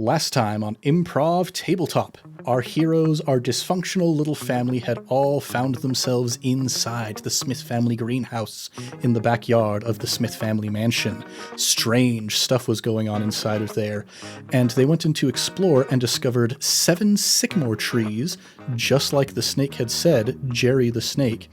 Last time on Improv Tabletop, our heroes, our dysfunctional little family, had all found themselves inside the Smith family greenhouse in the backyard of the Smith family mansion. Strange stuff was going on inside of there, and they went in to explore and discovered 7 sycamore trees, just like the snake had said, Jerry the snake.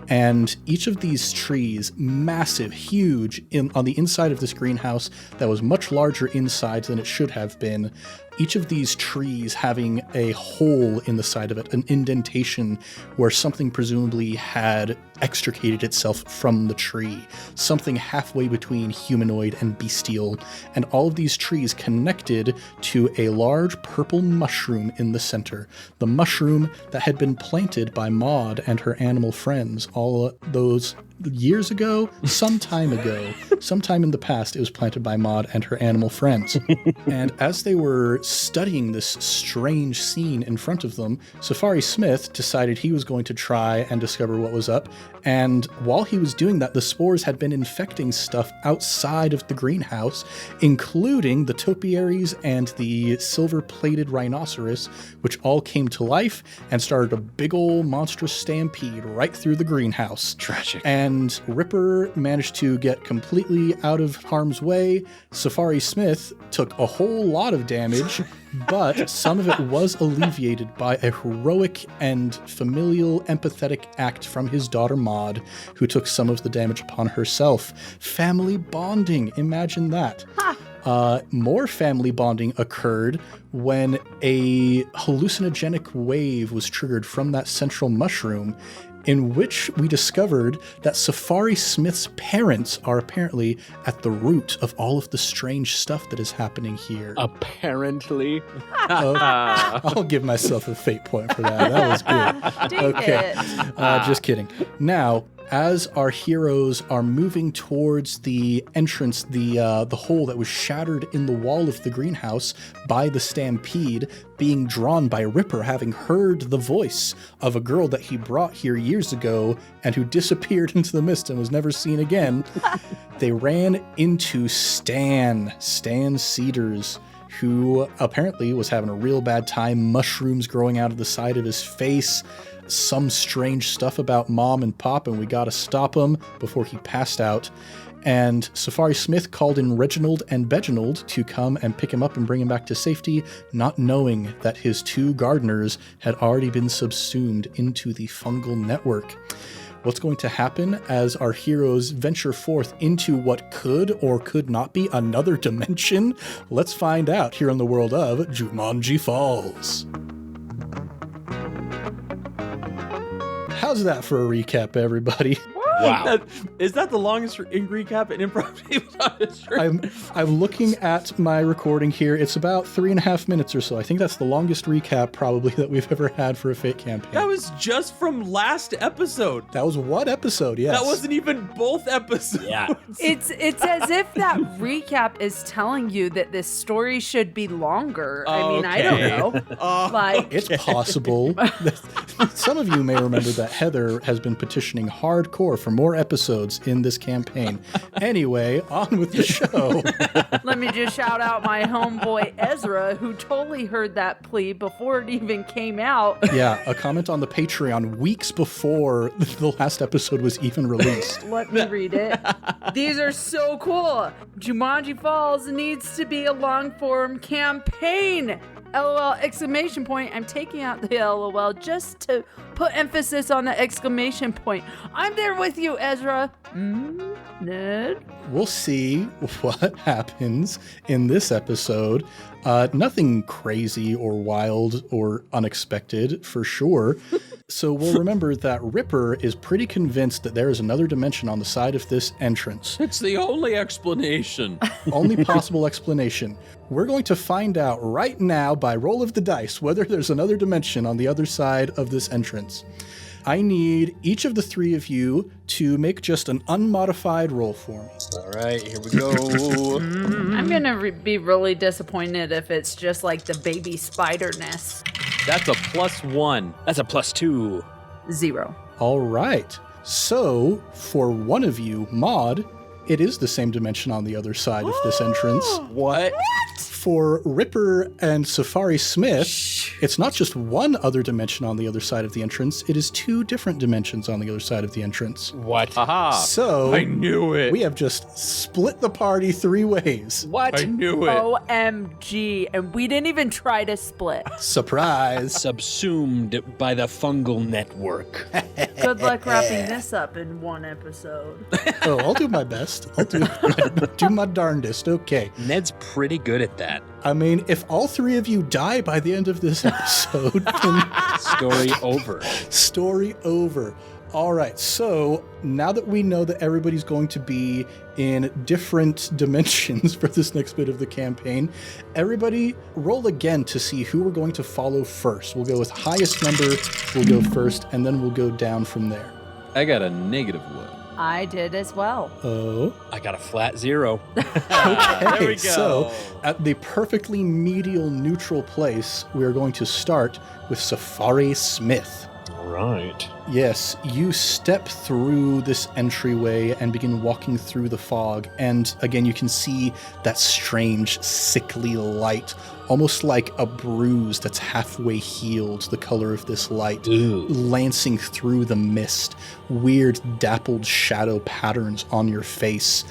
And each of these trees, massive, huge, on the inside of this greenhouse that was much larger inside than it should have been. Each of these trees having a hole in the side of it, an indentation where something presumably had extricated itself from the tree, something halfway between humanoid and bestial, and all of these trees connected to a large purple mushroom in the center, the mushroom that had been planted by Maud and her animal friends all those years ago, sometime in the past, it was planted by Maud and her animal friends. And as they were studying this strange scene in front of them, Safari Smith decided he was going to try and discover what was up. And while he was doing that, the spores had been infecting stuff outside of the greenhouse, including the topiaries and the silver-plated rhinoceros, which all came to life and started a big old monstrous stampede right through the greenhouse. Tragic. And Ripper managed to get completely out of harm's way. Safari Smith took a whole lot of damage, but some of it was alleviated by a heroic and familial, empathetic act from his daughter Maud, who took some of the damage upon herself. Family bonding, imagine that. More family bonding occurred when a hallucinogenic wave was triggered from that central mushroom, in which we discovered that Safari Smith's parents are apparently at the root of all of the strange stuff that is happening here. Apparently. I'll give myself a fate point for that. That was good. Okay. Just kidding. Now, as our heroes are moving towards the entrance, the hole that was shattered in the wall of the greenhouse by the stampede, being drawn by Ripper, having heard the voice of a girl that he brought here years ago and who disappeared into the mist and was never seen again, they ran into Stan Cedars, who apparently was having a real bad time, mushrooms growing out of the side of his face, some strange stuff about Mom and Pop, and we gotta stop him before he passed out. And Safari Smith called in Reginald and Beginald to come and pick him up and bring him back to safety, not knowing that his 2 gardeners had already been subsumed into the fungal network. What's going to happen as our heroes venture forth into what could or could not be another dimension? Let's find out here on the world of Jumanji Falls. How's that for a recap, everybody? Wow. Is that the longest recap in Improv Tabletop history? I'm looking at my recording here. It's about 3.5 minutes or so. I think that's the longest recap probably that we've ever had for a Fate campaign. That was just from last episode. That was what episode? Yes. That wasn't even both episodes. Yeah. It's as if that recap is telling you that this story should be longer. I mean, I don't know. It's possible. Some of you may remember that Heather has been petitioning hardcore for more episodes in this campaign. Anyway, on with the show. Let me just shout out my homeboy Ezra, who totally heard that plea before it even came out. Yeah, a comment on the Patreon weeks before the last episode was even released. Let me read it. These are so cool. Jumanji Falls needs to be a long-form campaign. LOL, exclamation point. I'm taking out the LOL just to put emphasis on the exclamation point. I'm there with you, Ezra. Ned? We'll see what happens in this episode. Nothing crazy or wild or unexpected, for sure. So we'll remember that Ripper is pretty convinced that there is another dimension on the side of this entrance. It's the only explanation. Only possible explanation. We're going to find out right now by roll of the dice whether there's another dimension on the other side of this entrance. I need each of the 3 of you to make just an unmodified roll for me. All right, here we go. I'm going to be really disappointed if it's just like the baby spiderness. That's a +1. That's a +2. 0. All right. So, for one of you, Maud, it is the same dimension on the other side of this entrance. What? for Ripper and Safari Smith, it's not just one other dimension on the other side of the entrance, it is 2 different dimensions on the other side of the entrance. What? Aha. So I knew it. we have just split the party 3 ways. What? I knew it. OMG. And we didn't even try to split. Surprise. Subsumed by the fungal network. Good luck wrapping this up in 1 episode. Oh, I'll do my best. I'll do my darndest. Okay. Ned's pretty good at that. I mean, if all 3 of you die by the end of this episode, then Story over. story over. All right, so now that we know that everybody's going to be in different dimensions for this next bit of the campaign, everybody roll again to see who we're going to follow first. We'll go with highest number, we'll go first, and then we'll go down from there. I got a -1. I did as well. Oh. I got a flat 0. Okay, we go. so at the perfectly medial neutral place, we are going to start with Safari Smith. All right. Yes, you step through this entryway and begin walking through the fog, and again you can see that strange, sickly light, almost like a bruise that's halfway healed, the color of this light, Ooh. lancing through the mist, weird dappled shadow patterns on your face.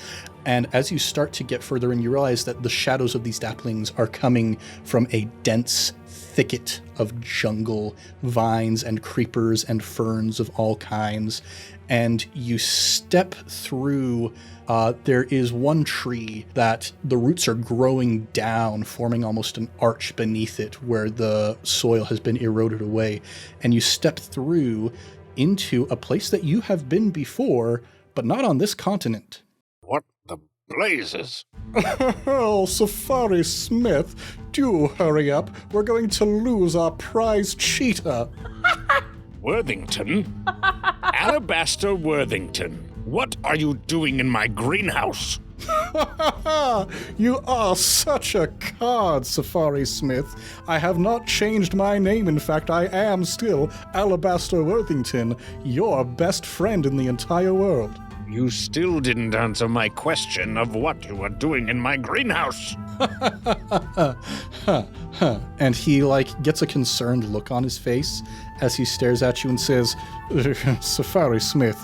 And as you start to get further in, you realize that the shadows of these dapplings are coming from a dense thicket of jungle, vines and creepers and ferns of all kinds. And you step through, there is one tree that the roots are growing down, forming almost an arch beneath it where the soil has been eroded away. And you step through into a place that you have been before, but not on this continent. What the blazes? Oh, Safari Smith, do hurry up. We're going to lose our prize cheetah. Worthington? Alabaster Worthington, what are you doing in my greenhouse? You are such a card, Safari Smith. I have not changed my name. In fact, I am still Alabaster Worthington, your best friend in the entire world. You still didn't answer my question of what you were doing in my greenhouse. And he, gets a concerned look on his face as he stares at you and says, Safari Smith,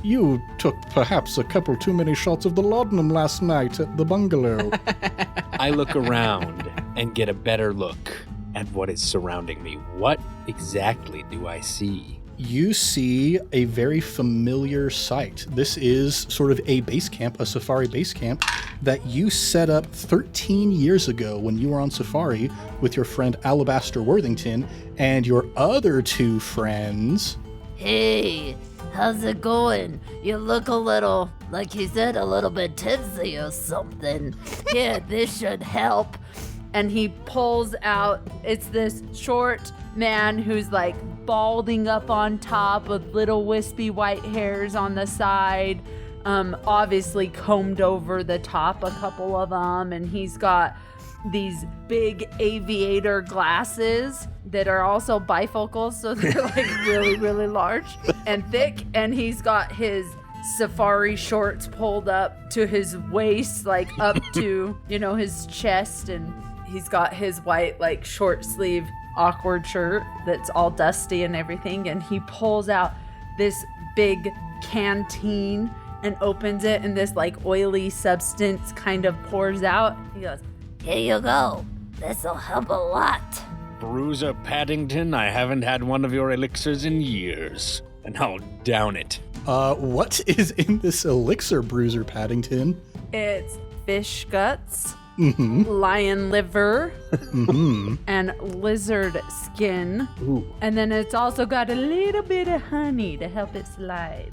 you took perhaps a couple too many shots of the laudanum last night at the bungalow. I look around and get a better look at what is surrounding me. What exactly do I see? You see a very familiar sight. This is sort of a base camp, a safari base camp, that you set up 13 years ago when you were on safari with your friend Alabaster Worthington and your other 2 friends. Hey, how's it going? You look a little, like he said, a little bit tipsy or something. Here, this should help. And he pulls out, it's this short man who's balding up on top with little wispy white hairs on the side, obviously combed over the top, a couple of them, and he's got these big aviator glasses that are also bifocals, so they're really, really large and thick, and he's got his safari shorts pulled up to his waist, up to, his chest, and he's got his white, short sleeve awkward shirt that's all dusty and everything, and he pulls out this big canteen and opens it, and this oily substance kind of pours out. He goes, Here you go. This'll help a lot. Bruiser Paddington, I haven't had one of your elixirs in years. And I'll down it. What is in this elixir, Bruiser Paddington? it's fish guts, Mm-hmm. lion liver, Mm-hmm. and lizard skin. Ooh. And then it's also got a little bit of honey to help it slide.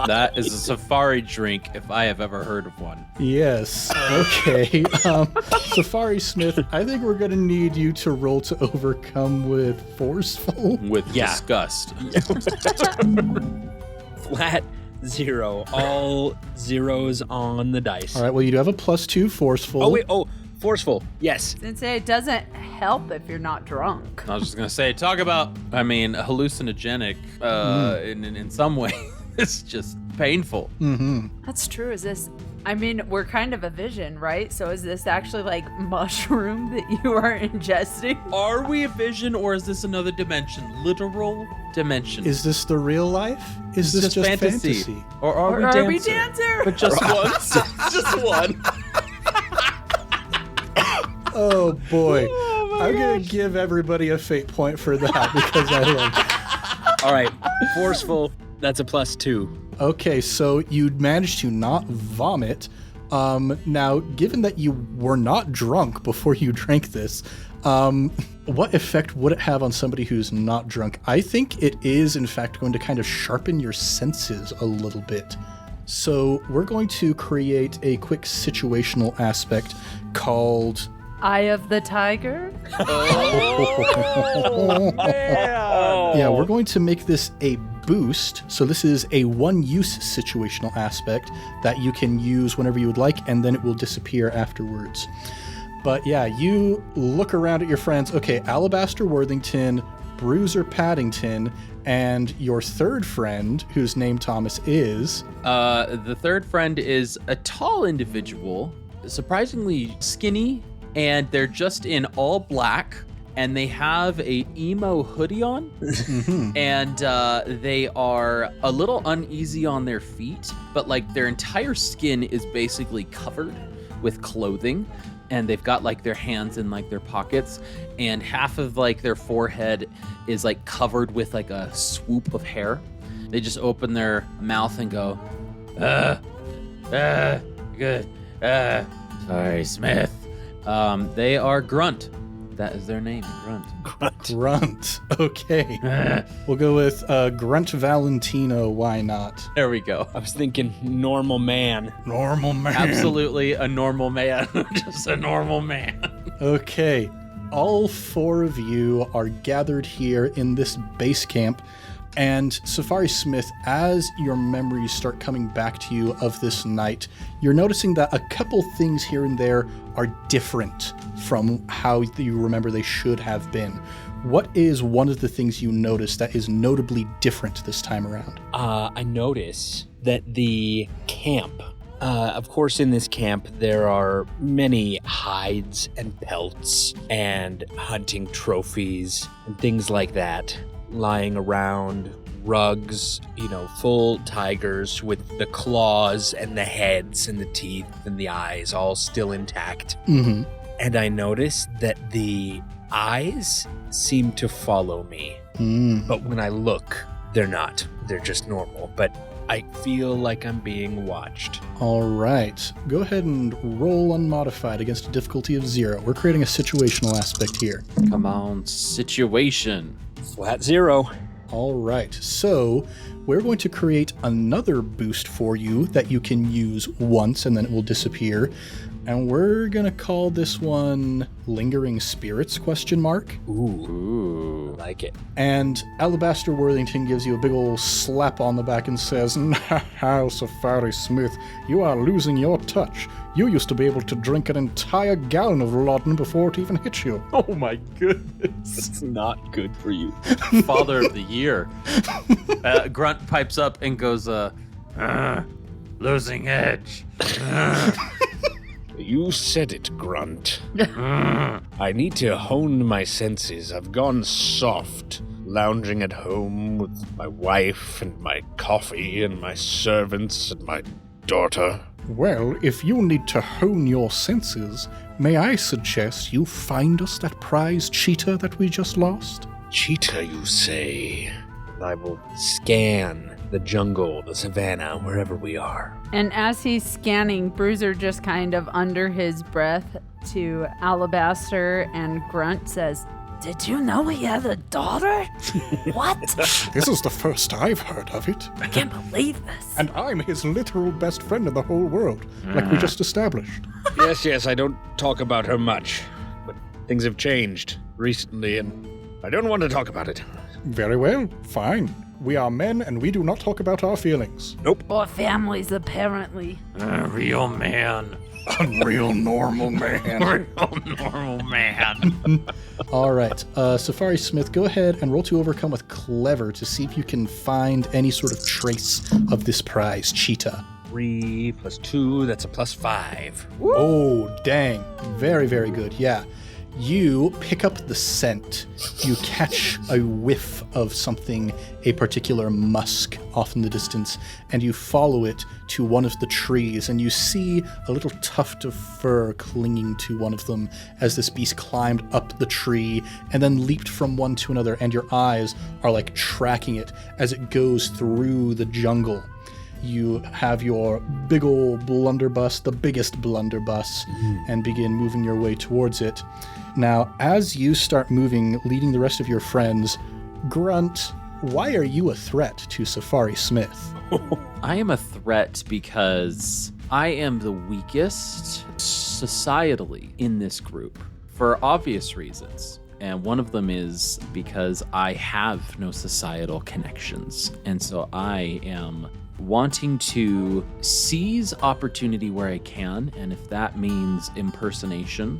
That is a safari drink if I have ever heard of one. Yes. Okay. Safari Smith, I think we're going to need you to roll to overcome with forceful. With Yeah. disgust. Flat 0. All zeros on the dice. All right. Well, you do have a +2 forceful. Oh, wait. Oh, forceful. Yes. Since it doesn't help if you're not drunk. I was just gonna say, talk about, hallucinogenic in some way. It's just painful. Mm-hmm. That's true. Is this I mean, we're kind of a vision, right? So is this actually like mushroom that you are ingesting? Are we a vision or is this another dimension? Literal dimension. Is this the real life? Is this just fantasy? Or are we dancer? But just once. Just one. Oh boy. I'm going to give everybody a fate point for that because I love it. All right, forceful. That's a +2. Okay, so you managed to not vomit. Now, given that you were not drunk before you drank this, what effect would it have on somebody who's not drunk? I think it is, in fact, going to kind of sharpen your senses a little bit. So we're going to create a quick situational aspect called... Eye of the Tiger? Oh, man. Yeah, we're going to make this a boost. So this is a one-use situational aspect that you can use whenever you would like, and then it will disappear afterwards. But yeah, you look around at your friends. Okay, Alabaster Worthington, Bruiser Paddington, and your third friend, whose name Thomas is... The third friend is a tall individual, surprisingly skinny, and they're just in all black, and they have a emo hoodie on, and they are a little uneasy on their feet, but like their entire skin is basically covered with clothing, and they've got like their hands in like their pockets, and half of like their forehead is like covered with like a swoop of hair. They just open their mouth and go, good, sorry, Smith. They are Grunt. That is their name, Grunt. Grunt. Okay. We'll go with Grunt Valentino. Why not? There we go. I was thinking normal man. Normal man. Absolutely a normal man. Just a normal man. Okay. All four of you are gathered here in this base camp. And Safari Smith, as your memories start coming back to you of this night, you're noticing that a couple things here and there are different from how you remember they should have been. What is one of the things you notice that is notably different this time around? I notice that the camp, of course, in this camp, there are many hides and pelts and hunting trophies and things like that lying around, rugs, full tigers with the claws and the heads and the teeth and the eyes all still intact. Mm-hmm. And I notice that the eyes seem to follow me. But when I look, they're not. They're just normal. But I feel like I'm being watched. All right. Go ahead and roll unmodified against a difficulty of 0. We're creating a situational aspect here. Come on, situation. Flat 0. All right. So we're going to create another boost for you that you can use once and then it will disappear. And we're going to call this one Lingering Spirits, ? Ooh. I like it. And Alabaster Worthington gives you a big old slap on the back and says, "Now, Safari Smith, you are losing your touch. You used to be able to drink an entire gallon of laudanum before it even hit you." Oh my goodness. It's not good for you. Father of the year. Grunt pipes up and goes, losing edge. You said it, Grunt. I need to hone my senses. I've gone soft, lounging at home with my wife and my coffee and my servants and my daughter. Well, if you need to hone your senses, may I suggest you find us that prize cheetah that we just lost? Cheetah, you say? I will scan the jungle, the savannah, wherever we are. And as he's scanning, Bruiser just kind of under his breath to Alabaster and Grunt says, Did you know he had a daughter? What? This is the first I've heard of it. I can't believe this. And I'm his literal best friend in the whole world, like we just established. Yes, I don't talk about her much. But things have changed recently, and I don't want to talk about it. Very well, fine. We are men, and we do not talk about our feelings. Or families, apparently. Real man. Unreal normal man. Real normal man. All right, Safari Smith, go ahead and roll to overcome with Clever to see if you can find any sort of trace of this prize cheetah. 3 plus 2, that's a plus 5. Oh, dang. Very, very good. Yeah. You pick up the scent. You catch a whiff of something, a particular musk off in the distance, and you follow it to one of the trees, and you see a little tuft of fur clinging to one of them as this beast climbed up the tree and then leaped from one to another, and your eyes are like tracking it as it goes through the jungle. You have your big ol' blunderbuss, the biggest blunderbuss, and begin moving your way towards it. Now, as you start moving, leading the rest of your friends, Grunt, why are you a threat to Safari Smith? I am a threat because I am the weakest societally in this group for obvious reasons. And one of them is because I have no societal connections. And so I am wanting to seize opportunity where I can. And if that means impersonation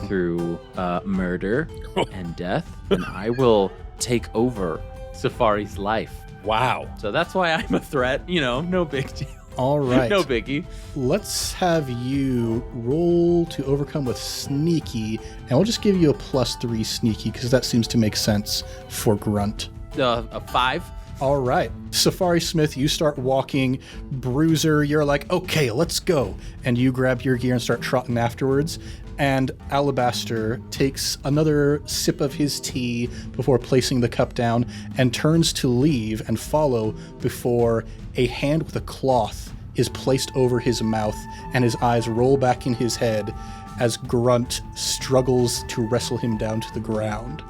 through murder and death, then I will take over Safari's life. Wow. So that's why I'm a threat. You know, no big deal. All right. No biggie. Let's have you roll to overcome with sneaky, and we'll just give you a +3 sneaky because that seems to make sense for Grunt. A 5. All right. Safari Smith, you start walking. Bruiser, you're like, okay, let's go. And you grab your gear and start trotting afterwards. And Alabaster takes another sip of his tea before placing the cup down and turns to leave and follow before a hand with a cloth is placed over his mouth and his eyes roll back in his head as Grunt struggles to wrestle him down to the ground.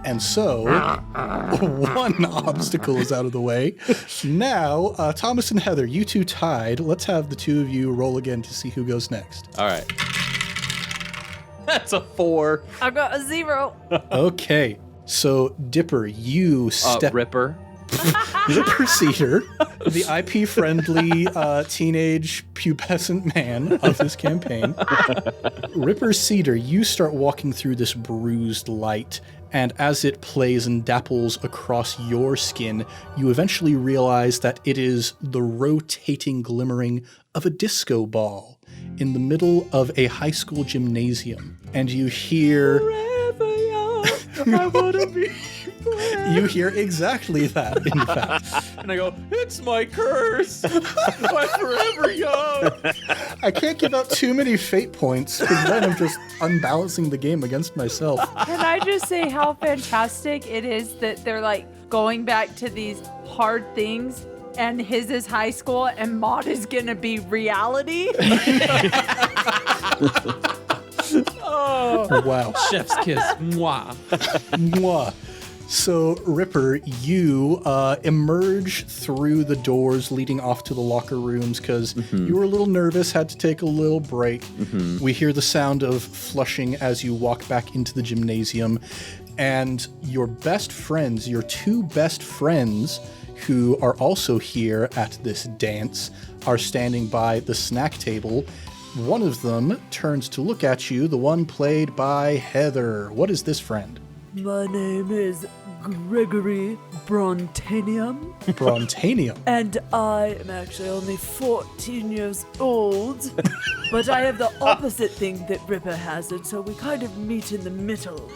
And so, one obstacle is out of the way. Now, Thomas and Heather, you two tied. Let's have the two of you roll again to see who goes next. All right. That's a 4. I got a 0. Okay. So, Dipper, you step... Ripper. Ripper Cedar, the IP-friendly teenage pubescent man of this campaign. Ripper Cedar, you start walking through this bruised light, and as it plays and dapples across your skin, you eventually realize that it is the rotating glimmering of a disco ball in the middle of a high school gymnasium. And you hear... Forever young, I wanna be... You hear exactly that, in fact. And I go, it's my curse. I'm forever young. I can't give out too many fate points because then I'm just unbalancing the game against myself. Can I just say how fantastic it is that they're like going back to these hard things, and his is high school and Maud is gonna be reality? Oh, Wow. chef's kiss. Mwah. Mwah. So, Ripper, you emerge through the doors leading off to the locker rooms because you were a little nervous, had to take a little break. We hear the sound of flushing as you walk back into the gymnasium. And your best friends, your two best friends, who are also here at this dance, are standing by the snack table. One of them turns to look at you, the one played by Heather. What is this friend? My name is Gregory Brontanium, Brontanium. and I am actually only 14 years old, but I have the opposite thing that Ripper has, and so we kind of meet in the middle.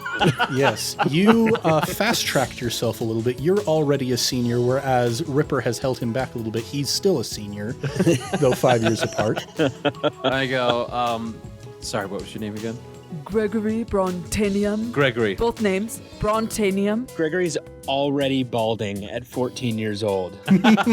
Yes, you fast-tracked yourself a little bit. You're already a senior, whereas Ripper has held him back a little bit. He's still a senior, though 5 years apart. I go, sorry, what was your name again? Gregory Brontanium. Gregory. Both names, Brontanium. Gregory's already balding at 14 years old.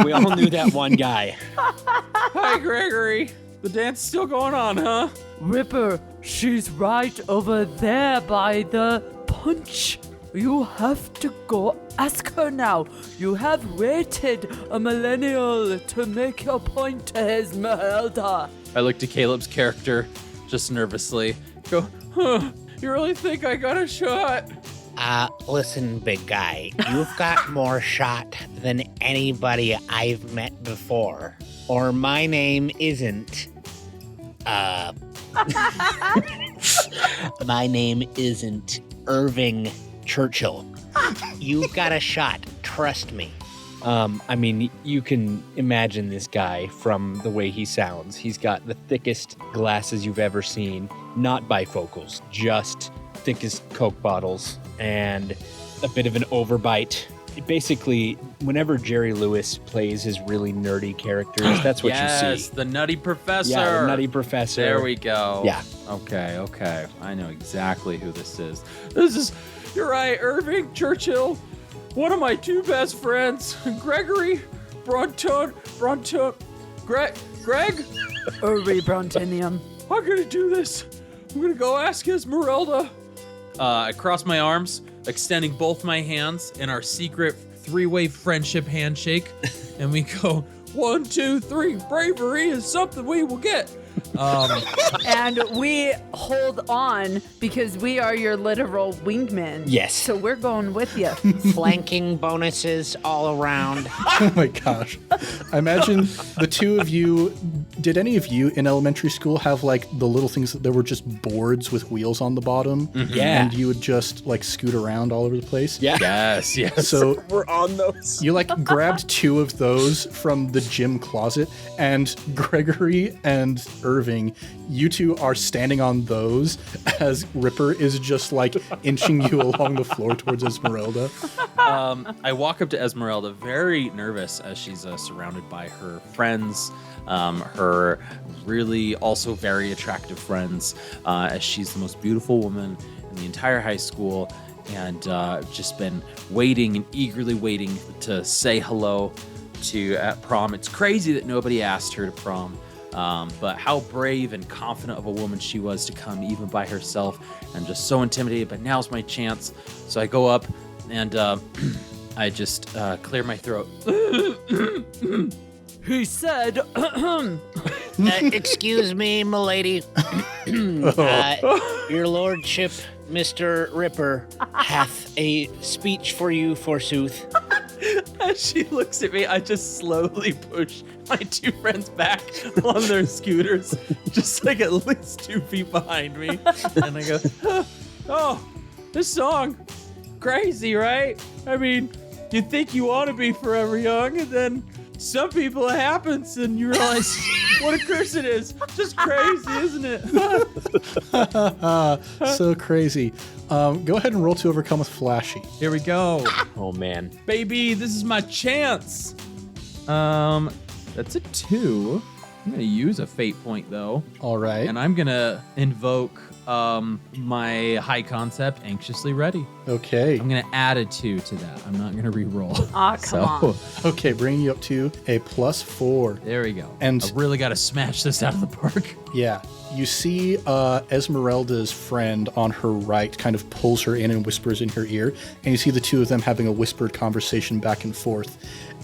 We all knew that one guy. Hi, Gregory. The dance still going on, huh? Ripper, she's right over there by the punch. You have to go ask her now. You have waited a millennial to make your point to Esmeralda. I look to Caleb's character just nervously. Go, huh, you really think I got a shot? Listen, big guy, you've got more shot than anybody I've met before. Or my name isn't, my name isn't Irving Churchill. You've got a shot, trust me. I mean, you can imagine this guy from the way he sounds. He's got the thickest glasses you've ever seen, not bifocals, just thickest Coke bottles, and a bit of an overbite. Basically, whenever Jerry Lewis plays his really nerdy characters, that's what you Yes, see. the Nutty Professor. Yeah, the Nutty Professor. There we go. Yeah. Okay. I know exactly who this is. You're right, Irving Churchill. One of my two best friends, Gregory Greg? Uri Brontinium. I'm gonna do this. I'm gonna go ask Esmeralda. I cross my arms, extending both my hands in our secret three-way friendship handshake, and we go, 1, 2, 3. Bravery is something we will get. And we hold on because we are your literal wingmen. Yes. So we're going with you. Flanking bonuses all around. Oh my gosh. I imagine the two of you, did any of you in elementary school have like the little things that there were just boards with wheels on the bottom? Yeah. And you would just like scoot around all over the place? Yeah. Yes. So We're on those. you like grabbed 2 of those from the gym closet, and Gregory and Irving, you two are standing on those as Ripper is just like inching you along the floor towards Esmeralda. I walk up to Esmeralda, very nervous as she's surrounded by her friends, her really also very attractive friends, as she's the most beautiful woman in the entire high school, and just been waiting and eagerly waiting to say hello to at prom. It's crazy that nobody asked her to prom. But how brave and confident of a woman she was to come even by herself, and just so intimidated, but now's my chance. So I go up and I just clear my throat. He said, Excuse me, milady. Your lordship, Mr. Ripper, hath a speech for you, forsooth. As she looks at me, I just slowly push my two friends back on their scooters, just like at least 2 feet behind me. And I go, oh, this song, crazy, right? I mean, you think you want to be forever young, and then some people it happens and you realize what a curse it is. Just crazy, isn't it? So crazy. Go ahead and roll to overcome with Flashy. Here we go. Oh, man. Baby, this is my chance. That's a 2. I'm gonna use a fate point though, All right. and I'm gonna invoke my high concept, anxiously ready. Okay. I'm gonna add a 2 to that. I'm not gonna re-roll. Aw, come on. Okay, bringing you up to a +4. There we go. And- I really gotta smash this out of the park. Yeah. You see Esmeralda's friend on her right kind of pulls her in and whispers in her ear, and you see the two of them having a whispered conversation back and forth.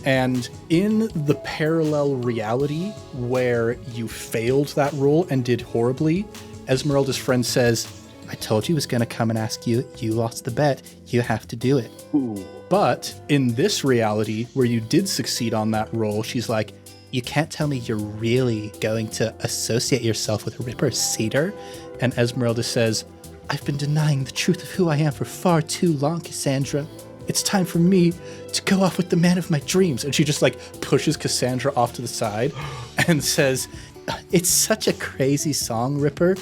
And in the parallel reality where you failed that roll and did horribly, Esmeralda's friend says, I told you I was going to come and ask you. You lost the bet. You have to do it. Ooh. But in this reality where you did succeed on that roll, she's like, you can't tell me you're really going to associate yourself with Ripper Cedar? And Esmeralda says, I've been denying the truth of who I am for far too long, Cassandra. It's time for me to go off with the man of my dreams. And she just like pushes Cassandra off to the side and says, it's such a crazy song, Ripper.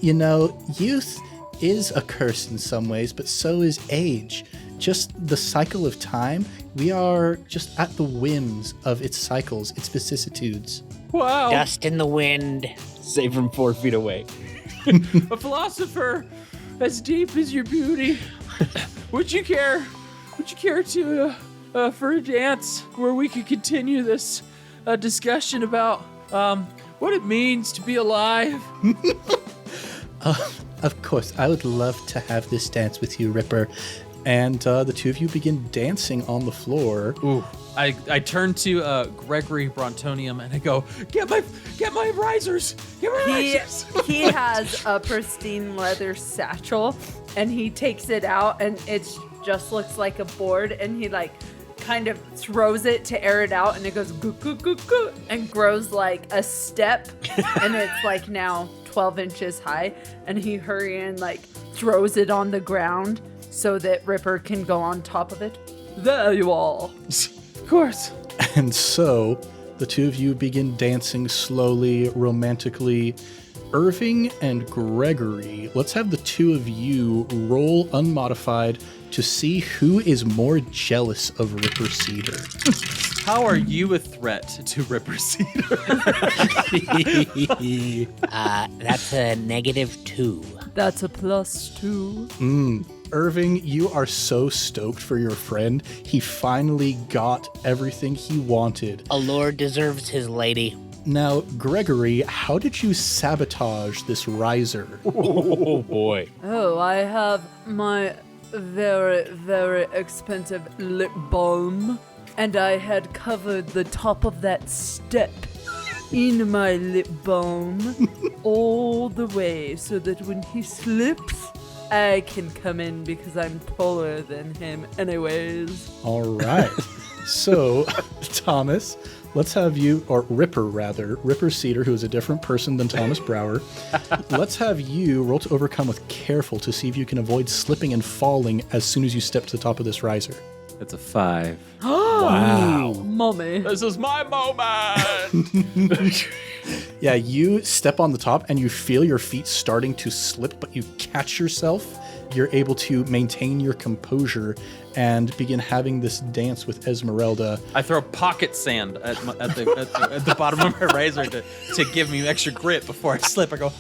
You know, youth is a curse in some ways, but so is age. Just the cycle of time. We are just at the whims of its cycles, its vicissitudes. Wow. Dust in the wind. Save from 4 feet away. A philosopher as deep as your beauty. Would you care to for a dance where we could continue this discussion about what it means to be alive? Of course, I would love to have this dance with you, Ripper. And the two of you begin dancing on the floor. Ooh. I turn to Gregory Brontonium and I go, get my risers. Get my risers. He has a pristine leather satchel, and he takes it out, and it just looks like a board, and he like kind of throws it to air it out, and it goes goo goo goo goo and grows like a step, and it's like now 12 inches high, and he hurry and like throws it on the ground so that Ripper can go on top of it. There you are. course. And so the two of you begin dancing slowly, romantically. Irving and Gregory, let's have the two of you roll unmodified to see who is more jealous of Ripper Cedar. How are you a threat to Ripper Cedar? That's a -2. That's a +2. Irving, you are so stoked for your friend. He finally got everything he wanted. A lord deserves his lady. Now, Gregory, how did you sabotage this riser? Oh boy. Oh, I have my very, very expensive lip balm, and I had covered the top of that step in my lip balm all the way so that when he slips, I can come in because I'm taller than him anyways. All right. So, Thomas, let's have you, or Ripper rather, Ripper Cedar, who is a different person than Thomas Brower. Let's have you roll to overcome with careful to see if you can avoid slipping and falling as soon as you step to the top of this riser. That's a 5. Wow. Mommy. This is my moment. Yeah, you step on the top and you feel your feet starting to slip, but you catch yourself. You're able to maintain your composure and begin having this dance with Esmeralda. I throw pocket sand at the bottom of my razor to give me extra grip before I slip. I go,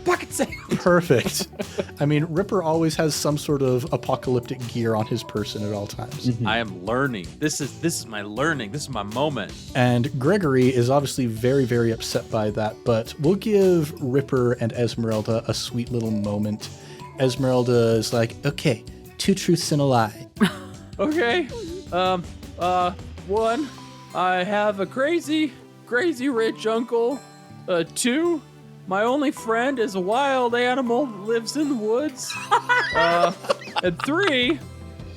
pocket sand. Perfect. I mean, Ripper always has some sort of apocalyptic gear on his person at all times. I am learning. This is my learning. This is my moment. And Gregory is obviously very, very upset by that, but we'll give Ripper and Esmeralda a sweet little moment. Esmeralda is like, okay, 2 truths and a lie. Okay. One, I have a crazy rich uncle. 2, my only friend is a wild animal that lives in the woods. And 3,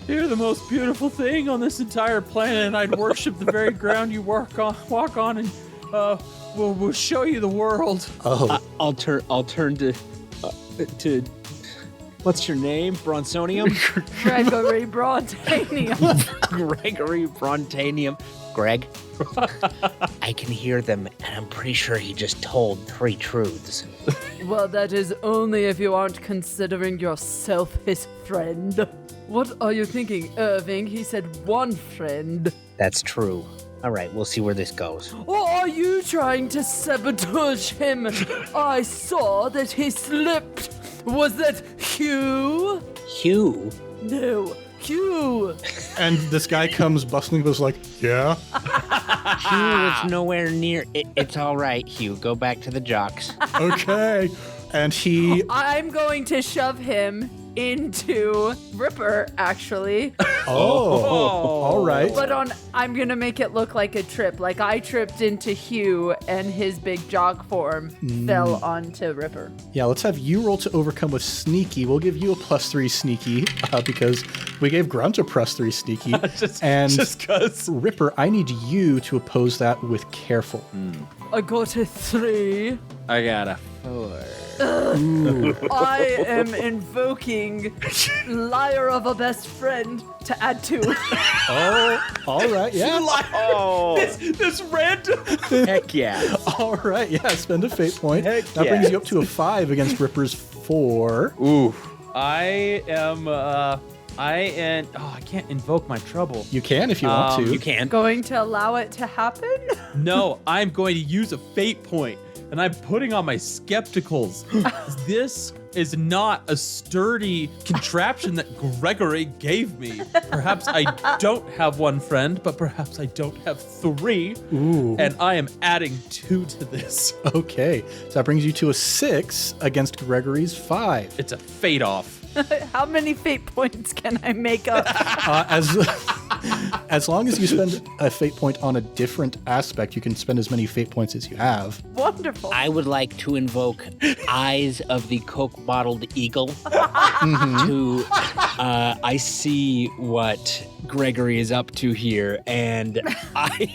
you're the most beautiful thing on this entire planet, and I'd worship the very ground you walk on, and we'll show you the world. Oh, I'll turn to what's your name? Bronsonium? Gregory Brontanium. Gregory Brontanium. Greg, I can hear them, and I'm pretty sure he just told 3 truths. Well, that is only if you aren't considering yourself his friend. What are you thinking, Irving? He said 1 friend. That's true. All right, we'll see where this goes. Or are you trying to sabotage him? I saw that he slipped. Was that Hugh? Hugh? No, Hugh. and this guy comes bustling, was like, yeah. Hugh was nowhere near. It's all right, Hugh. Go back to the jocks. Okay. And he, I'm going to shove him into Ripper, actually. all right. But I'm gonna make it look like a trip. Like I tripped into Hugh and his big jog form fell onto Ripper. Yeah, let's have you roll to overcome with sneaky. We'll give you a +3 sneaky because we gave Grunt a +3 sneaky. just cause. Ripper, I need you to oppose that with careful. I got a 3. I got a 4. I am invoking Liar of a Best Friend to add 2. Oh, all right, yeah. Oh, This random. heck yeah. All right, yeah, spend a fate point. Heck That yeah. brings you up to a 5 against Ripper's 4. Ooh. I can't invoke my trouble. You can if you want to. You can. Going to allow it to happen? No, I'm going to use a fate point, and I'm putting on my skepticals. This is not a sturdy contraption that Gregory gave me. Perhaps I don't have 1 friend, but perhaps I don't have 3. Ooh. And I am adding 2 to this. Okay, so that brings you to a 6 against Gregory's 5. It's a fade off. How many fate points can I make up? As long as you spend a fate point on a different aspect, you can spend as many fate points as you have. Wonderful. I would like to invoke Eyes of the Coke Bottled Eagle to I see what Gregory is up to here, and I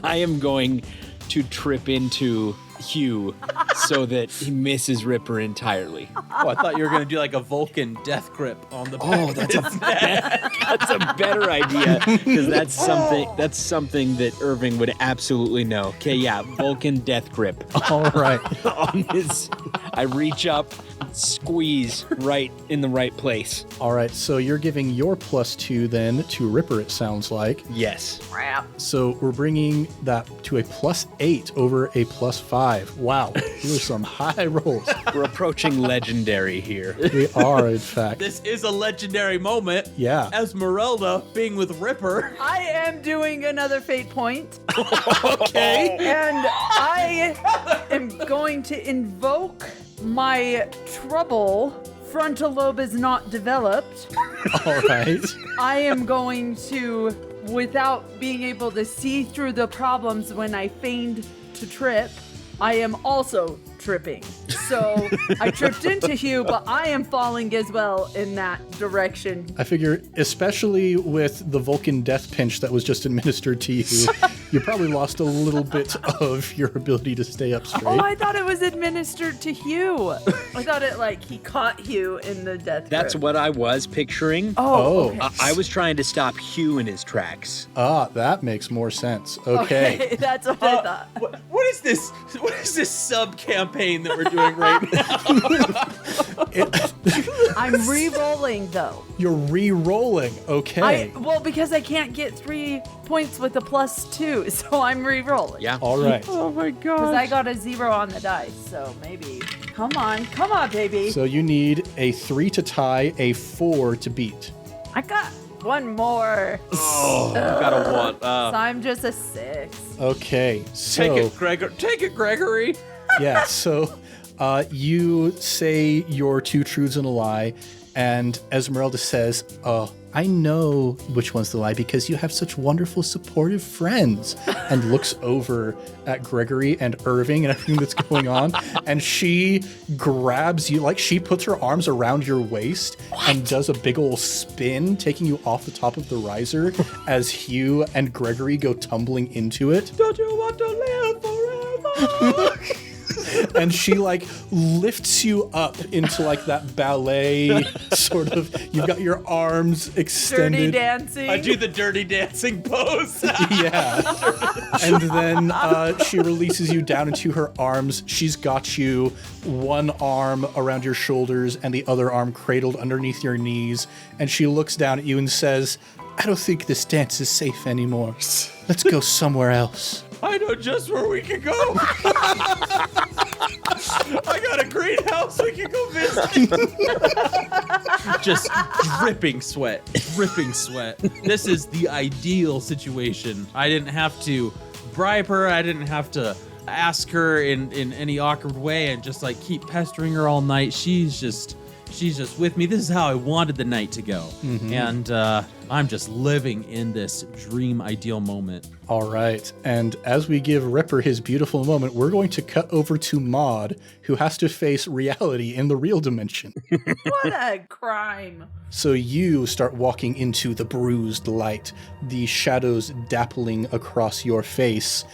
am going to trip into Hugh so that he misses Ripper entirely. Oh, I thought you were gonna do like a Vulcan death grip on the back. Oh, that's a better idea because that's something that Irving would absolutely know. Okay, yeah, Vulcan death grip All right. on his. I reach up, squeeze right in the right place. All right. So you're giving your +2 then to Ripper, it sounds like. Yes. Crap. So we're bringing that to a +8 over a +5. Wow. These are some high rolls. We're approaching legendary here. We are, in fact. This is a legendary moment. Yeah. Esmeralda being with Ripper. I am doing another fate point. Okay. And I am going to invoke my trouble. Frontal lobe is not developed. All right. I am going to, without being able to see through the problems when I feigned to trip, I am also tripping. So I tripped into Hugh, but I am falling as well in that direction. I figure, especially with the Vulcan death pinch that was just administered to you, you probably lost a little bit of your ability to stay up straight. Oh, I thought it was administered to Hugh. I thought he caught Hugh in the death That's grip. what I was picturing. Oh. Okay. I was trying to stop Hugh in his tracks. Ah, that makes more sense. Okay. That's what I thought. What is this? What is this sub campaign that we're doing right now? I'm re-rolling though. You're re-rolling. Okay. Because I can't get 3 points with a +2, so I'm re-rolling. Yeah. All right. Oh my Because god. I got a 0 on the dice, so maybe. Come on, baby. So you need a 3 to tie, a 4 to beat. I got one more. Got a one. So I'm just a 6. Okay. So Take it, Gregor. Take it, Gregory. yeah. So you say your 2 truths and a lie, and Esmeralda says, I know which one's the lie because you have such wonderful, supportive friends. And looks over at Gregory and Irving and everything that's going on. And she grabs you, like she puts her arms around your waist and does a big ol' spin, taking you off the top of the riser as Hugh and Gregory go tumbling into it. Don't you want to live forever? And she like lifts you up into like that ballet sort of, you've got your arms Dirty extended. dancing. I do the dirty dancing pose. Yeah. And then she releases you down into her arms. She's got you one arm around your shoulders and the other arm cradled underneath your knees. And she looks down at you and says, I don't think this dance is safe anymore. Let's go somewhere else. I know just where we can go. I got a greenhouse we can go visit. Just dripping sweat. This is the ideal situation. I didn't have to bribe her. I didn't have to ask her in any awkward way and just like keep pestering her all night. She's just with me. This is how I wanted the night to go. And I'm just living in this dream ideal moment. All right. And as we give Ripper his beautiful moment, we're going to cut over to Maud, who has to face reality in the real dimension. What a crime. So you start walking into the bruised light, the shadows dappling across your face.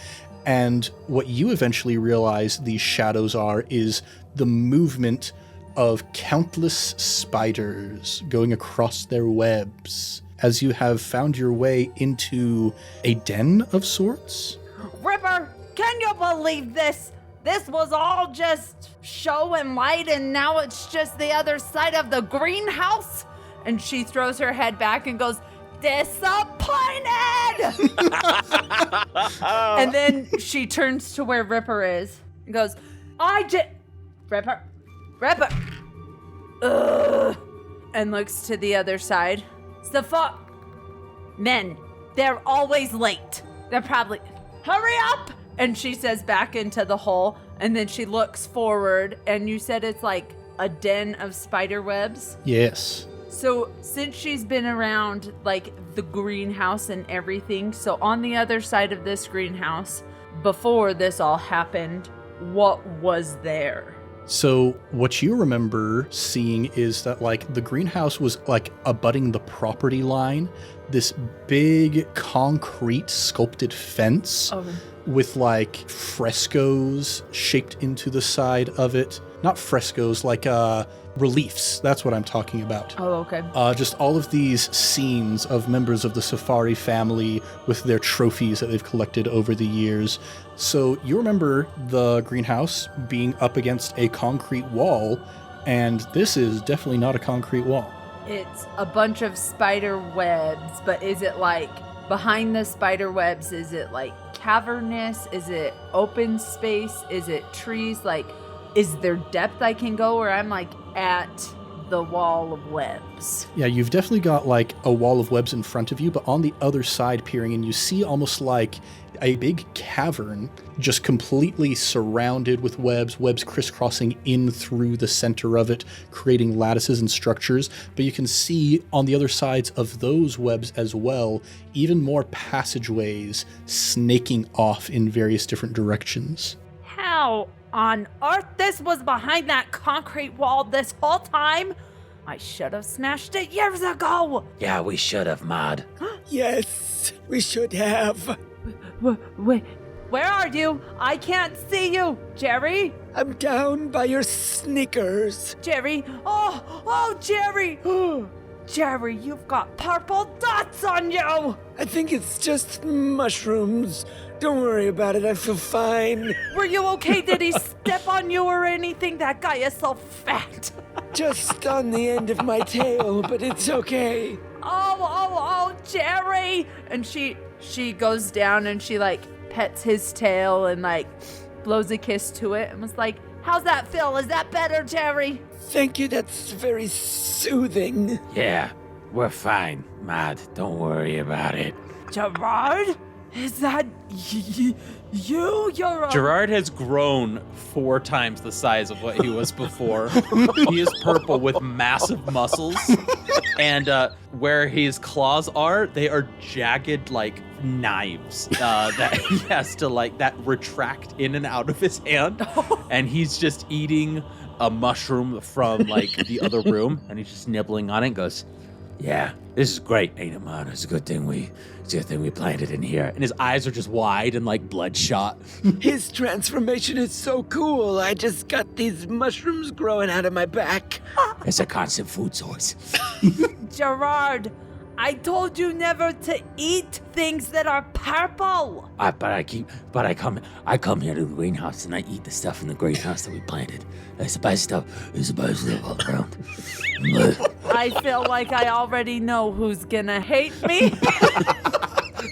And what you eventually realize these shadows are is the movement of countless spiders going across their webs as you have found your way into a den of sorts. Ripper, can you believe this? This was all just show and light, and now it's just the other side of the greenhouse? And she throws her head back and goes, disappointed! And then she turns to where Ripper is and goes, Ripper. Ugh. And looks to the other side. It's the fuck. Men, they're always late. They're probably, hurry up! And she says back into the hole, and then she looks forward, and you said it's like a den of spider webs? Yes. So since she's been around like the greenhouse and everything, so on the other side of this greenhouse, before this all happened, what was there? So what you remember seeing is that like the greenhouse was like abutting the property line, this big concrete sculpted fence with like frescoes shaped into the side of it. Not frescoes, like reliefs. That's what I'm talking about. Oh, okay. Just all of these scenes of members of the Safari family with their trophies that they've collected over the years. So you remember the greenhouse being up against a concrete wall, and this is definitely not a concrete wall. It's a bunch of spider webs, but is it like behind the spider webs? Is it like cavernous? Is it open space? Is it trees? Like, is there depth I can go, or I'm like at the wall of webs? Yeah, you've definitely got like a wall of webs in front of you, but on the other side peering in, you see almost like a big cavern just completely surrounded with webs crisscrossing in through the center of it, creating lattices and structures. But you can see on the other sides of those webs as well, even more passageways snaking off in various different directions. How on earth this was behind that concrete wall this whole time? I should have smashed it years ago. Yeah, we should have, Mod. Yes, we should have. Wait, where are you? I can't see you. Jerry? I'm down by your sneakers. Jerry? Oh, Jerry! Jerry, you've got purple dots on you! I think it's just mushrooms. Don't worry about it, I feel fine. Were you okay? Did he step on you or anything? That guy is so fat. Just on the end of my tail, but it's okay. Oh, Jerry! And she goes down and she like pets his tail and like blows a kiss to it and was like, how's that feel? Is that better, Jerry? Thank you, that's very soothing. Yeah, we're fine, Mod. Don't worry about it. Gerard? Is that you? You're a... Gerard has grown 4 times the size of what he was before. He is purple with massive muscles. And where his claws are, they are jagged like knives that he has to like that retract in and out of his hand. And he's just eating a mushroom from like the other room, and he's just nibbling on it and goes, yeah, this is great, ain't it, man? It's a good thing we planted in here. And his eyes are just wide and like bloodshot. His transformation is so cool. I just got these mushrooms growing out of my back. It's a constant food source. Gerard, I told you never to eat things that are purple. But I come here to the greenhouse and I eat the stuff in the greenhouse that we planted. It's the best stuff. It's the best stuff all around. I feel like I already know who's gonna hate me.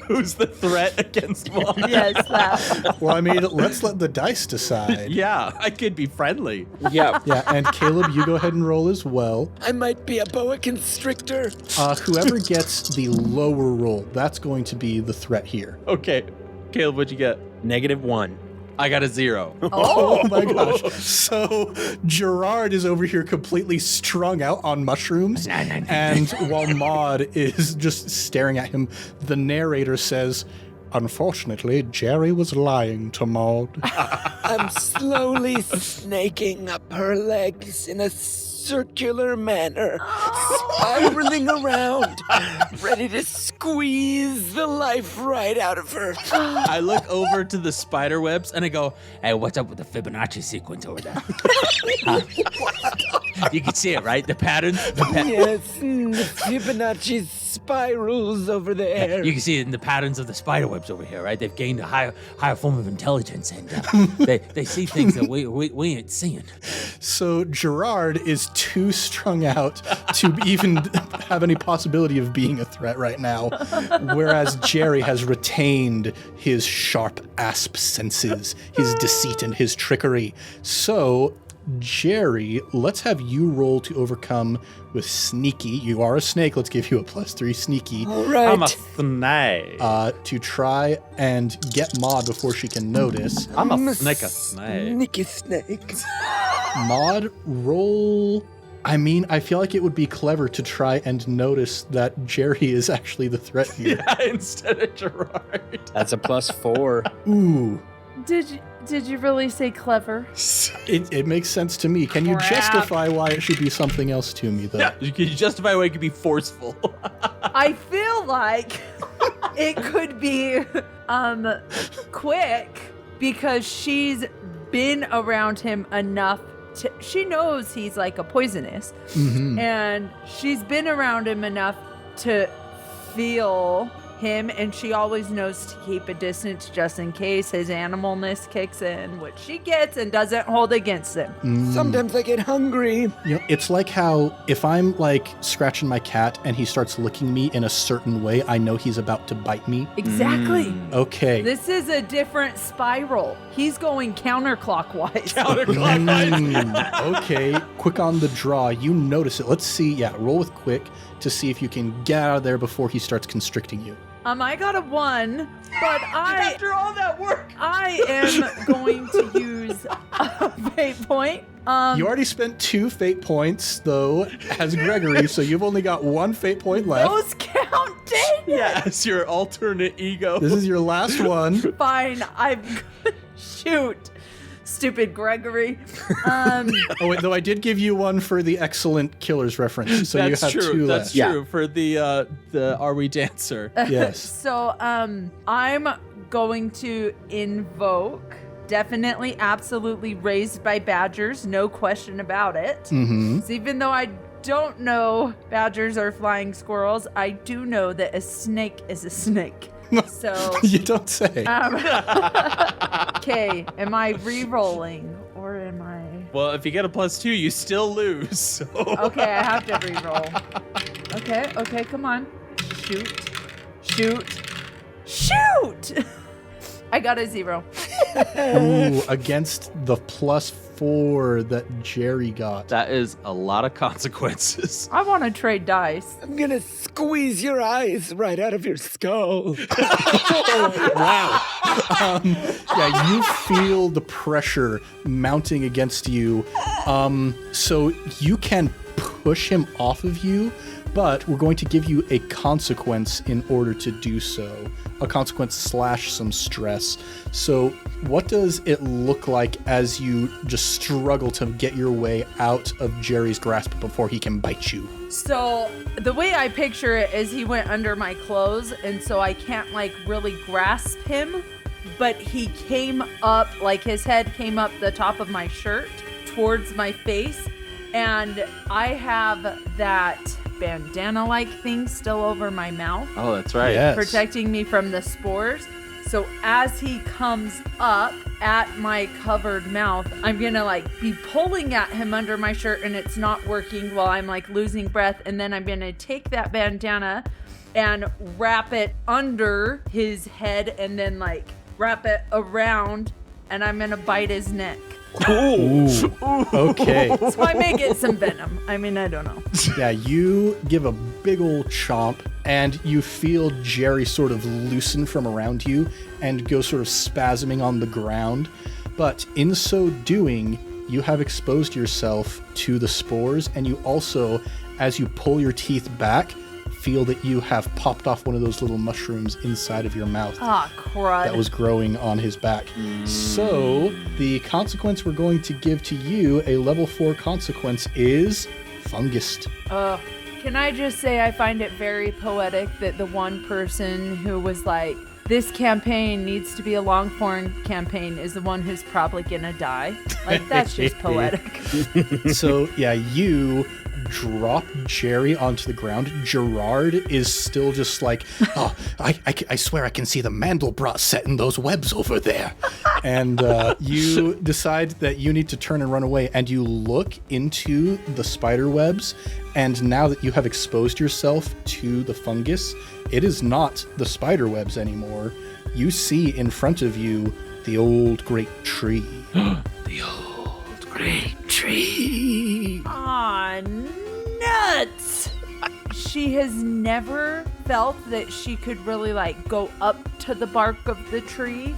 Who's the threat against Mom? Yes, that. Well, I mean, let's let the dice decide. Yeah, I could be friendly. Yeah. Yeah, and Caleb, you go ahead and roll as well. I might be a boa constrictor. Whoever gets the lower roll, that's going to be the threat here. Okay. Caleb, what'd you get? -1. I got a 0. Oh my gosh. So Gerard is over here completely strung out on mushrooms. And while Maud is just staring at him, the narrator says, unfortunately, Jerry was lying to Maud. I'm slowly snaking up her legs in a circular manner, spiraling around, ready to squeeze the life right out of her. I look over to the spider webs and I go, hey, what's up with the Fibonacci sequence over there? You can see it, right? The pattern? Yes, the Fibonacci spirals over there. You can see it in the patterns of the spider webs over here, right? They've gained a higher form of intelligence, and they see things that we ain't seeing. So Gerard is too strung out to even have any possibility of being a threat right now, whereas Jerry has retained his sharp asp senses, his deceit and his trickery. So Jerry, let's have you roll to overcome with sneaky. You are a snake. Let's give you a +3 sneaky. All right. I'm a snake. To try and get Maud before she can notice. I'm a snake. Sneaky snake. Maud, roll. I mean, I feel like it would be clever to try and notice that Jerry is actually the threat here. Yeah, instead of Gerard. That's a +4. Ooh. Did you really say clever? It makes sense to me. Can you Crap. justify why it should be something else to me, though? Yeah, you can justify why it could be forceful. I feel like it could be Quick, because she's been around him enough she knows he's like a poisonous, and she's been around him enough to feel him, and she always knows to keep a distance just in case his animalness kicks in, which she gets and doesn't hold against him. Sometimes I get hungry. You know, it's like how if I'm like scratching my cat and he starts licking me in a certain way, I know he's about to bite me. Exactly. Okay. This is a different spiral. He's going counterclockwise. Okay. Quick on the draw. You notice it. Let's see. Yeah, roll with quick to see if you can get out of there before he starts constricting you. I got a 1, but After all that work. I am going to use a fate point. You already spent 2 fate points, though, as Gregory, so you've only got 1 fate point left. Those count, dang it. Yeah, as your alternate ego. This is your last one. Fine, I'm gonna shoot. Stupid Gregory. Oh, wait, though I did give you 1 for the excellent Killers reference, so That's you have true. 2 That's left. true for the Are We Dancer. Yes. So, I'm going to invoke, definitely, absolutely raised by badgers, no question about it. So even though I don't know badgers are flying squirrels, I do know that a snake is a snake. So, You don't say. okay, am I re-rolling or am I? Well, if you get a +2, you still lose. So. Okay, I have to re-roll. Okay, come on. Shoot. I got a 0. Ooh, against the +4 that Jerry got. That is a lot of consequences. I want to trade dice. I'm gonna squeeze your eyes right out of your skull. Yeah, you feel the pressure mounting against you. So you can push him off of you, but we're going to give you a consequence in order to do so. A consequence / some stress. So what does it look like as you just struggle to get your way out of Jerry's grasp before he can bite you? So the way I picture it is he went under my clothes, and so I can't like really grasp him, but he came up, like his head came up the top of my shirt towards my face, and I have that bandana-like thing still over my mouth, Oh, that's right. Yes. protecting me from the spores. So as he comes up at my covered mouth, I'm gonna like be pulling at him under my shirt, and it's not working while I'm like losing breath. And then I'm gonna take that bandana and wrap it under his head and then like wrap it around, and I'm gonna bite his neck. Ooh. Okay. So I may get some venom. I mean, I don't know. Yeah, you give a big ol' chomp, and you feel Jerry sort of loosen from around you and go sort of spasming on the ground. But in so doing, you have exposed yourself to the spores, and you also, as you pull your teeth back, feel that you have popped off one of those little mushrooms inside of your mouth Ah, crud. that was growing on his back. So, the consequence we're going to give to you, a level 4 consequence, is fungus. Can I just say I find it very poetic that the one person who was like, this campaign needs to be a long form campaign is the one who's probably gonna die. Like, that's just poetic. So, yeah, you drop Jerry onto the ground. Gerard is still just like, oh, I swear I can see the Mandelbrot setting those webs over there. And you decide that you need to turn and run away, and you look into the spider webs, and now that you have exposed yourself to the fungus, it is not the spider webs anymore. You see in front of you the old great tree. Aw, nuts! She has never felt that she could really like go up to the bark of the tree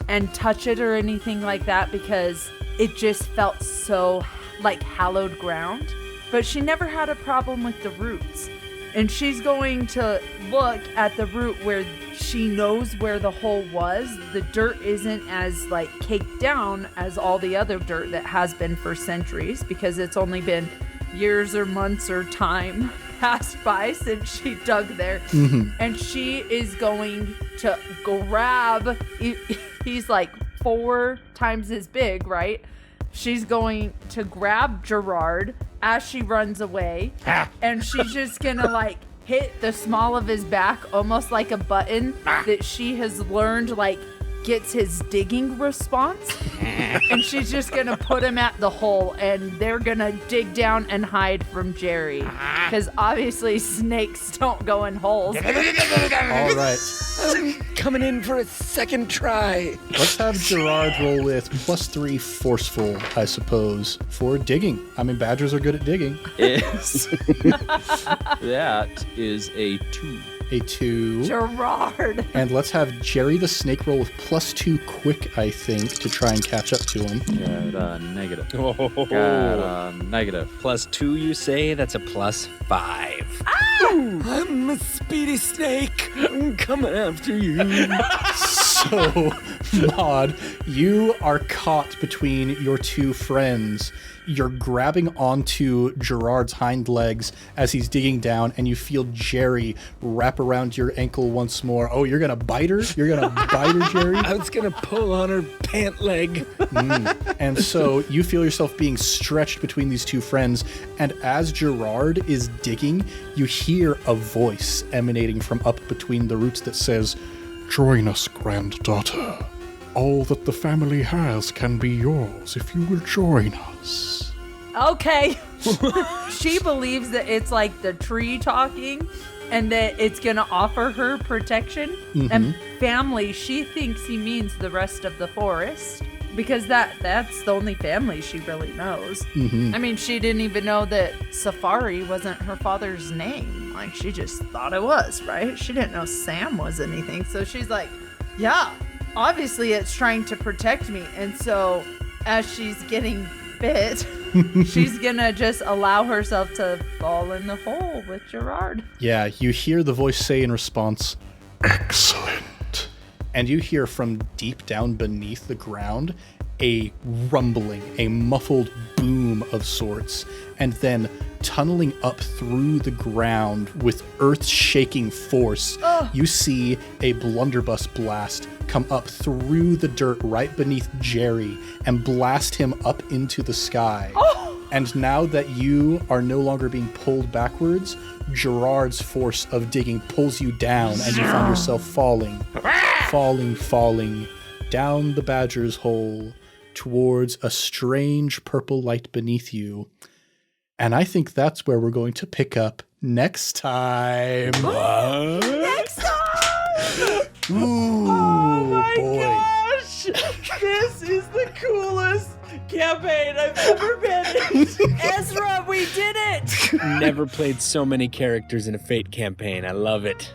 and touch it or anything like that, because it just felt so like hallowed ground. But she never had a problem with the roots. And she's going to look at the root where she knows where the hole was. The dirt isn't as like caked down as all the other dirt that has been for centuries, because it's only been years or months or time. passed by since she dug there. And she is going to grab, he's like 4 times as big, right? She's going to grab Gerard as she runs away. And she's just gonna like hit the small of his back, almost like a button that she has learned like gets his digging response. And she's just gonna put him at the hole, and they're gonna dig down and hide from Jerry, because obviously snakes don't go in holes. All right. I'm coming in for a second try. Let's have Gerard roll with +3 forceful, I suppose, for digging. I mean, badgers are good at digging. That is a 2. A 2. Gerard. And let's have Jerry the snake roll with +2 quick, I think, to try and catch up to him. Got a negative. Oh, Got a negative. +2, you say? That's a +5. I'm a speedy snake. I'm coming after you. So, Maud, you are caught between your two friends. You're grabbing onto Gerard's hind legs as he's digging down, and you feel Jerry wrap around your ankle once more. Oh, you're gonna bite her? You're gonna bite her, Jerry? I was gonna pull on her pant leg. And so you feel yourself being stretched between these two friends, and as Gerard is digging, you hear a voice emanating from up between the roots that says, Join us, granddaughter. All that the family has can be yours if you will join us. Okay. She believes that it's like the tree talking and that it's going to offer her protection. And family, she thinks he means the rest of the forest, because that's the only family she really knows. I mean, she didn't even know that Safari wasn't her father's name. Like, she just thought it was, right? She didn't know Sam was anything. So she's like, yeah, obviously it's trying to protect me. And so as she's getting bit, she's gonna just allow herself to fall in the hole with Gerard. yeah, you hear the voice say in response, Excellent. and you hear from deep down beneath the ground a rumbling, a muffled boom of sorts, and then tunneling up through the ground with earth-shaking force, you see a blunderbuss blast come up through the dirt right beneath Jerry and blast him up into the sky. And now that you are no longer being pulled backwards, Gerard's force of digging pulls you down, and you find yourself falling down the badger's hole towards a strange purple light beneath you. And I think that's where we're going to pick up next time. Next time! Ooh, boy. Gosh! This is the coolest campaign I've ever been in. Ezra, we did it! Never played so many characters in a Fate campaign. I love it.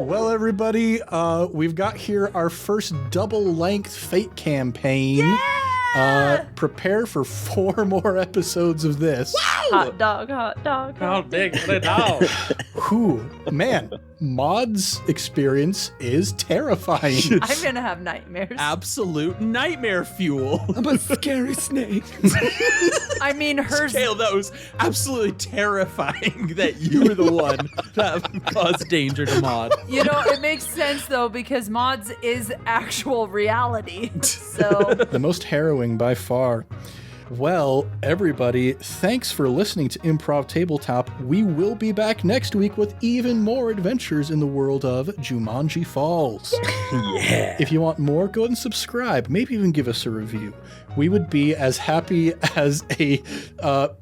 Well, everybody, we've got here our first double-length Fate campaign. Prepare for 4 more episodes of this. Hot dog, hot dog. How big is the dog? Whew, man, Maud's experience is terrifying. I'm gonna have nightmares. Absolute nightmare fuel. I'm a scary snake. I mean, hers. Kale, that was absolutely terrifying that you were the one that caused danger to Maud. You know, it makes sense though, because Maud's is actual reality. So The most harrowing by far. Well, everybody, thanks for listening to Improv Tabletop. We will be back next week with even more adventures in the world of Jumanji Falls. Yeah. If you want more, go ahead and subscribe. Maybe even give us a review. We would be as happy as a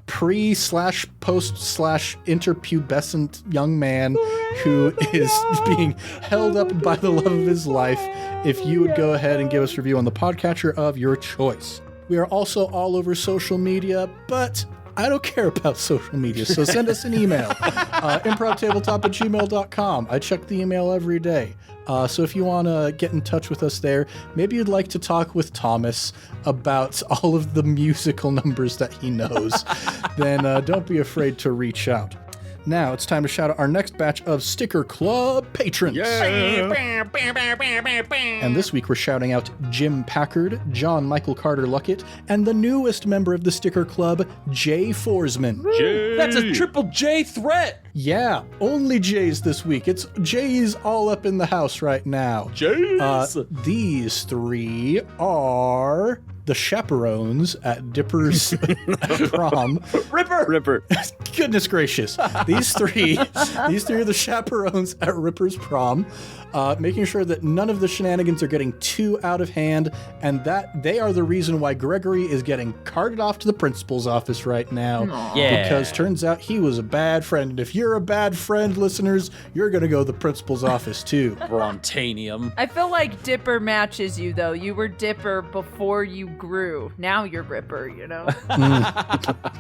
pre/post/interpubescent young man who is being held up by the love of his life if you would go ahead and give us a review on the podcatcher of your choice. We are also all over social media, but I don't care about social media, so send us an email. improvtabletop@gmail.com. I check the email every day. So if you want to get in touch with us there, maybe you'd like to talk with Thomas about all of the musical numbers that he knows, then don't be afraid to reach out. Now it's time to shout out our next batch of Sticker Club patrons. And this week we're shouting out Jim Packard, John Michael Carter Luckett, and the newest member of the Sticker Club, Jay Forsman. That's a triple J threat. Yeah, only Jays this week. It's Jays all up in the house right now. Jays. These three are the chaperones at Dipper's prom. Ripper. Goodness gracious. These three are the chaperones at Ripper's prom, making sure that none of the shenanigans are getting too out of hand, and that they are the reason why Gregory is getting carted off to the principal's office right now. Yeah. Because turns out he was a bad friend. And if you're a bad friend, listeners, you're going to go to the principal's office too. Brontanium. I feel like Dipper matches you, though. You were Dipper before you grew. Now you're Ripper, you know?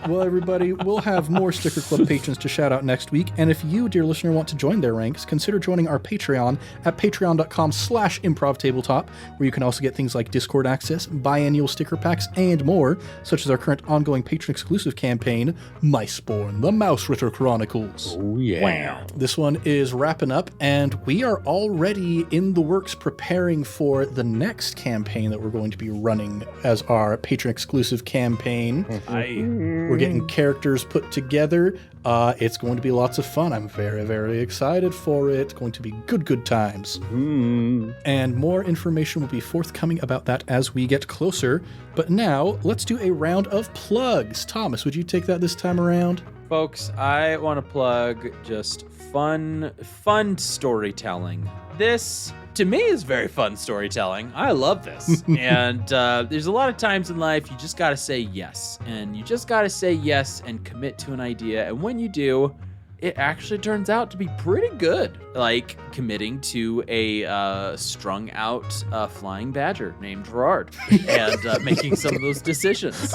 Well, everybody, we'll have more Sticker Club patrons to shout out next week. And if you, dear listener, want to join their ranks, consider joining our Patreon at patreon.com/improvtabletop, where you can also get things like Discord access, biannual sticker packs, and more, such as our current ongoing patron-exclusive campaign, Miceborn, the Mouse Ritter Chronicles. Oh, yeah. Wow. This one is wrapping up, and we are already in the works preparing for the next campaign that we're going to be running as our patron-exclusive campaign. We're getting characters put together. It's going to be lots of fun. I'm very, very excited for it. It's going to be good times. And more information will be forthcoming about that as we get closer. But now, let's do a round of plugs. Thomas, would you take that this time around? Folks, I want to plug just fun storytelling. This, to me, is very fun storytelling. I love this. And there's a lot of times in life you just got to say yes. And you just got to say yes and commit to an idea. And when you do, it actually turns out to be pretty good. Like committing to a strung out flying badger named Gerard and making some of those decisions.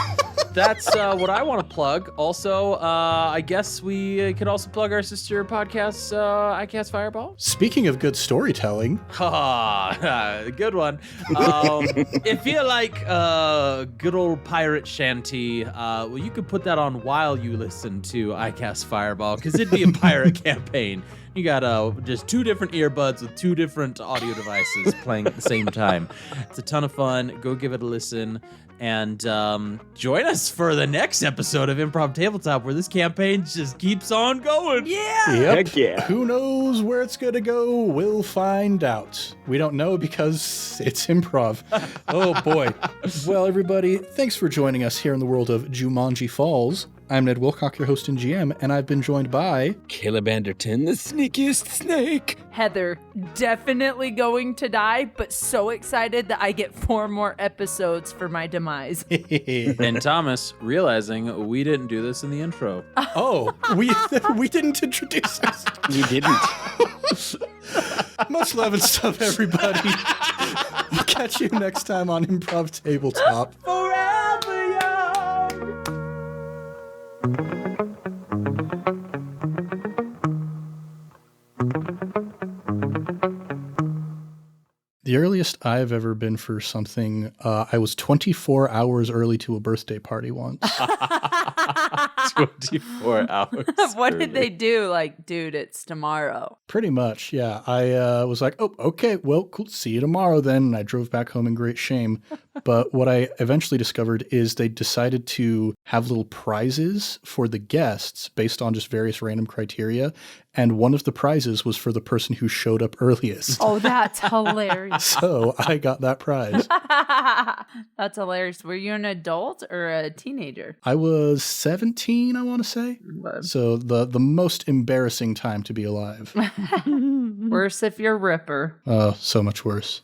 That's what I want to plug. Also, I guess we could also plug our sister podcast, iCast Fireball. Speaking of good storytelling, Good one. If you like good old pirate shanty, well, you could put that on while you listen to iCast Fireball, because it'd be a pirate campaign. You got just two different earbuds with two different audio devices playing at the same time. It's a ton of fun. Go give it a listen. And join us for the next episode of Improv Tabletop, where this campaign just keeps on going. Yeah! Yep. Heck yeah. Who knows where it's going to go? We'll find out. We don't know because it's improv. Oh, boy. Well, everybody, thanks for joining us here in the world of Jumanji Falls. I'm Ned Wilcock, your host and GM, and I've been joined by... Caleb Anderton, the sneakiest snake. Heather, definitely going to die, but so excited that I get 4 more episodes for my demise. And Thomas, realizing we didn't do this in the intro. Oh, we didn't introduce us. You didn't. Much love and stuff, everybody. We'll catch you next time on Improv Tabletop. Forever young. The earliest I've ever been for something, I was 24 hours early to a birthday party once. 24 hours. What did they do? Like, dude, it's tomorrow. Pretty much, yeah. I was like, oh, okay, well, cool. See you tomorrow then. And I drove back home in great shame. But what I eventually discovered is they decided to have little prizes for the guests based on just various random criteria. And one of the prizes was for the person who showed up earliest. Oh, that's hilarious. So I got that prize. That's hilarious. Were you an adult or a teenager? I was 17, I want to say. So the most embarrassing time to be alive. Worse if you're Ripper. So much worse.